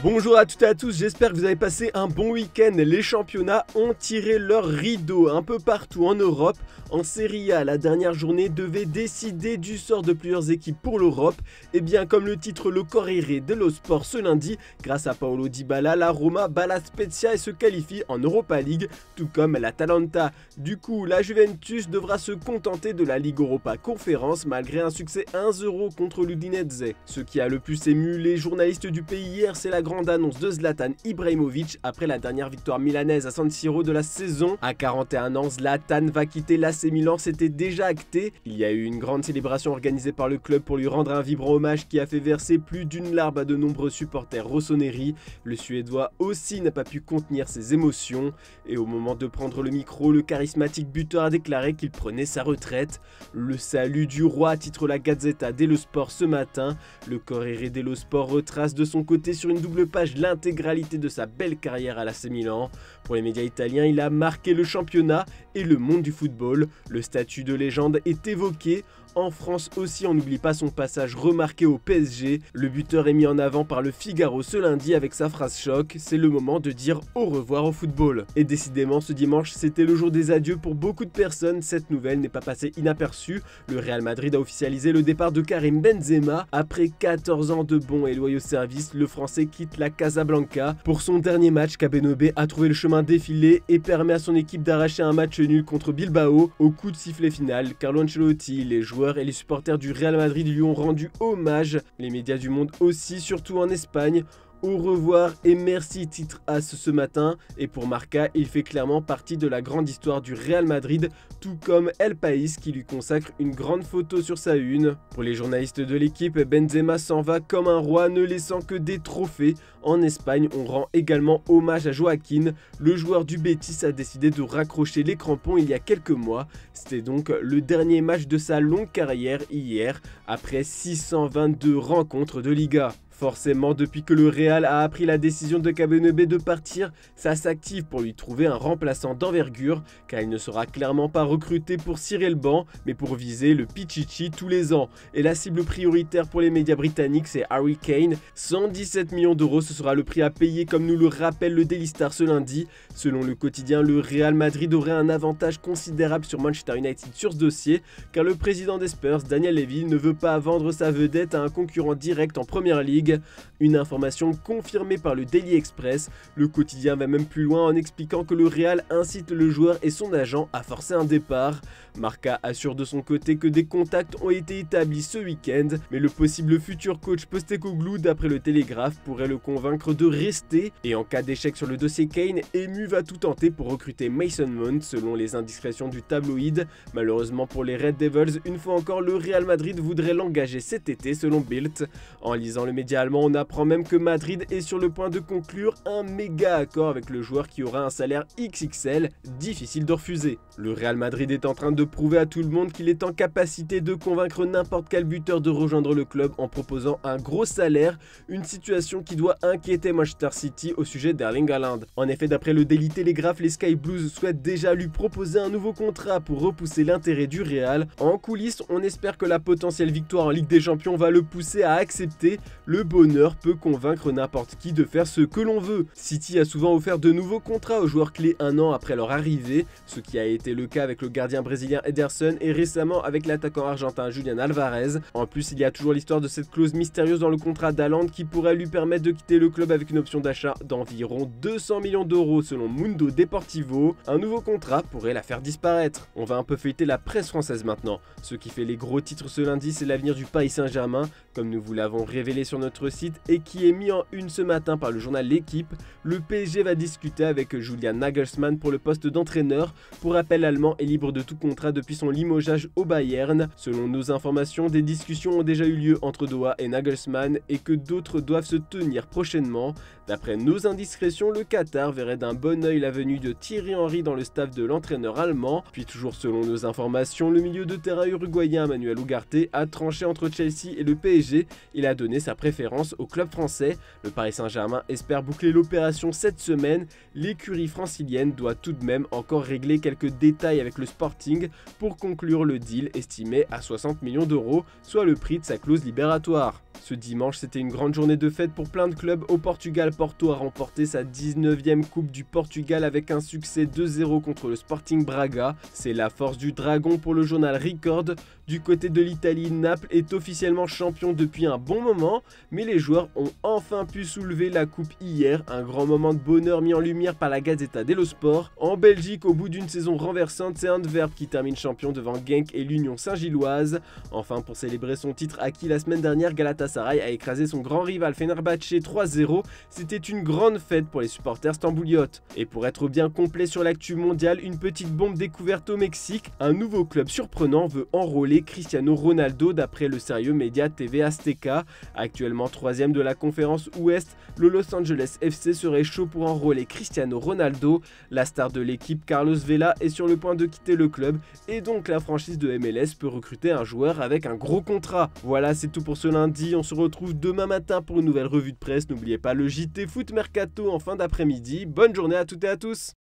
Bonjour à toutes et à tous, j'espère que vous avez passé un bon week-end. Les championnats ont tiré leur rideau un peu partout en Europe. En Serie A, la dernière journée devait décider du sort de plusieurs équipes pour l'Europe. Et bien comme le titre le Corriere dello Sport ce lundi, grâce à Paolo Dybala, la Roma bat la Spezia et se qualifie en Europa League, tout comme l'Atalanta. Du coup, la Juventus devra se contenter de la Ligue Europa Conférence malgré un succès 1-0 contre l'Udinese. Ce qui a le plus ému les journalistes du pays hier, c'est la grande annonce de Zlatan Ibrahimovic après la dernière victoire milanaise à San Siro de la saison. À 41 ans, Zlatan va quitter l'AC Milan, c'était déjà acté. Il y a eu une grande célébration organisée par le club pour lui rendre un vibrant hommage qui a fait verser plus d'une larme à de nombreux supporters rossoneri. Le Suédois aussi n'a pas pu contenir ses émotions et au moment de prendre le micro, le charismatique buteur a déclaré qu'il prenait sa retraite. Le salut du roi, titre la Gazzetta dello Sport ce matin. Le Corriere dello Sport retrace de son côté sur une double page l'intégralité de sa belle carrière à l'AC Milan. Pour les médias italiens, il a marqué le championnat et le monde du football. Le statut de légende est évoqué. En France aussi, on n'oublie pas son passage remarqué au PSG. Le buteur est mis en avant par le Figaro ce lundi avec sa phrase choc, c'est le moment de dire au revoir au football. Et décidément, ce dimanche, c'était le jour des adieux pour beaucoup de personnes. Cette nouvelle n'est pas passée inaperçue. Le Real Madrid a officialisé le départ de Karim Benzema. Après 14 ans de bons et loyaux services, le Français quitte la Casablanca. Pour son dernier match, Kabenobé a trouvé le chemin défilé et permet à son équipe d'arracher un match nul contre Bilbao. Au coup de sifflet final, Carlo Ancelotti, les joueurs et les supporters du Real Madrid lui ont rendu hommage. Les médias du monde aussi, surtout en Espagne. Au revoir et merci, titre AS ce matin. Et pour Marca, il fait clairement partie de la grande histoire du Real Madrid, tout comme El País qui lui consacre une grande photo sur sa une. Pour les journalistes de l'équipe, Benzema s'en va comme un roi, ne laissant que des trophées. En Espagne, on rend également hommage à Joaquin. Le joueur du Betis a décidé de raccrocher les crampons il y a quelques mois. C'était donc le dernier match de sa longue carrière hier, après 622 rencontres de Liga. Forcément, depuis que le Real a appris la décision de Kabenobé de partir, ça s'active pour lui trouver un remplaçant d'envergure, car il ne sera clairement pas recruté pour cirer le banc, mais pour viser le Pichichi tous les ans. Et la cible prioritaire pour les médias britanniques, c'est Harry Kane. 117 millions d'euros, ce sera le prix à payer, comme nous le rappelle le Daily Star ce lundi. Selon le quotidien, le Real Madrid aurait un avantage considérable sur Manchester United sur ce dossier, car le président des Spurs, Daniel Levy, ne veut pas vendre sa vedette à un concurrent direct en Première Ligue. Une information confirmée par le Daily Express. Le quotidien va même plus loin en expliquant que le Real incite le joueur et son agent à forcer un départ. Marca assure de son côté que des contacts ont été établis ce week-end, mais le possible futur coach Postecoglou, d'après le Télégraphe, pourrait le convaincre de rester. Et en cas d'échec sur le dossier Kane, Emu va tout tenter pour recruter Mason Mount, selon les indiscrétions du tabloïd. Malheureusement pour les Red Devils, une fois encore, le Real Madrid voudrait l'engager cet été, selon Bild. En lisant le média allemand, on apprend même que Madrid est sur le point de conclure un méga accord avec le joueur qui aura un salaire XXL, difficile de refuser. Le Real Madrid est en train de prouver à tout le monde qu'il est en capacité de convaincre n'importe quel buteur de rejoindre le club en proposant un gros salaire, une situation qui doit inquiéter Manchester City au sujet d'Erling Haaland. En effet, d'après le Daily Telegraph, les Sky Blues souhaitent déjà lui proposer un nouveau contrat pour repousser l'intérêt du Real. En coulisses, on espère que la potentielle victoire en Ligue des Champions va le pousser à accepter. Le bonheur peut convaincre n'importe qui de faire ce que l'on veut. City a souvent offert de nouveaux contrats aux joueurs clés un an après leur arrivée, ce qui a été le cas avec le gardien brésilien Ederson et récemment avec l'attaquant argentin Julian Alvarez. En plus, il y a toujours l'histoire de cette clause mystérieuse dans le contrat d'Haaland qui pourrait lui permettre de quitter le club avec une option d'achat d'environ 200 millions d'euros selon Mundo Deportivo. Un nouveau contrat pourrait la faire disparaître. On va un peu feuilleter la presse française maintenant. Ce qui fait les gros titres ce lundi, c'est l'avenir du Paris Saint-Germain, comme nous vous l'avons révélé sur notre site et qui est mis en une ce matin par le journal L'Équipe. Le PSG va discuter avec Julian Nagelsmann pour le poste d'entraîneur. Pour rappel, l'Allemand est libre de tout contrat depuis son limogeage au Bayern. Selon nos informations, des discussions ont déjà eu lieu entre Doha et Nagelsmann et que d'autres doivent se tenir prochainement. D'après nos indiscrétions, le Qatar verrait d'un bon œil la venue de Thierry Henry dans le staff de l'entraîneur allemand. Puis toujours selon nos informations, le milieu de terrain uruguayen Manuel Ugarte a tranché entre Chelsea et le PSG. Il a donné sa préférence au club français. Le Paris Saint-Germain espère boucler l'opération cette semaine. L'écurie francilienne doit tout de même encore régler quelques détails avec le Sporting pour conclure le deal estimé à 60 millions d'euros, soit le prix de sa clause libératoire. Ce dimanche, c'était une grande journée de fête pour plein de clubs. Au Portugal, Porto a remporté sa 19e Coupe du Portugal avec un succès 2-0 contre le Sporting Braga. C'est la force du dragon pour le journal Record. Du côté de l'Italie, Naples est officiellement champion depuis un bon moment, mais les joueurs ont enfin pu soulever la coupe hier, un grand moment de bonheur mis en lumière par la Gazzetta dello Sport. En Belgique, au bout d'une saison renversante, c'est Antwerp qui termine champion devant Genk et l'Union Saint-Gilloise. Enfin, pour célébrer son titre acquis la semaine dernière, Galatasaray a écrasé son grand rival Fenerbahçe 3-0. C'était une grande fête pour les supporters stambouliotes. Et pour être bien complet sur l'actu mondiale, une petite bombe découverte au Mexique. Un nouveau club surprenant veut enrôler Cristiano Ronaldo d'après le sérieux média TV Azteca. Actuellement 3e de la conférence Ouest, le Los Angeles FC serait chaud pour enrôler Cristiano Ronaldo. La star de l'équipe Carlos Vela est sur le point de quitter le club et donc la franchise de MLS peut recruter un joueur avec un gros contrat. Voilà, c'est tout pour ce lundi. On se retrouve demain matin pour une nouvelle revue de presse. N'oubliez pas le JT Foot Mercato en fin d'après-midi. Bonne journée à toutes et à tous.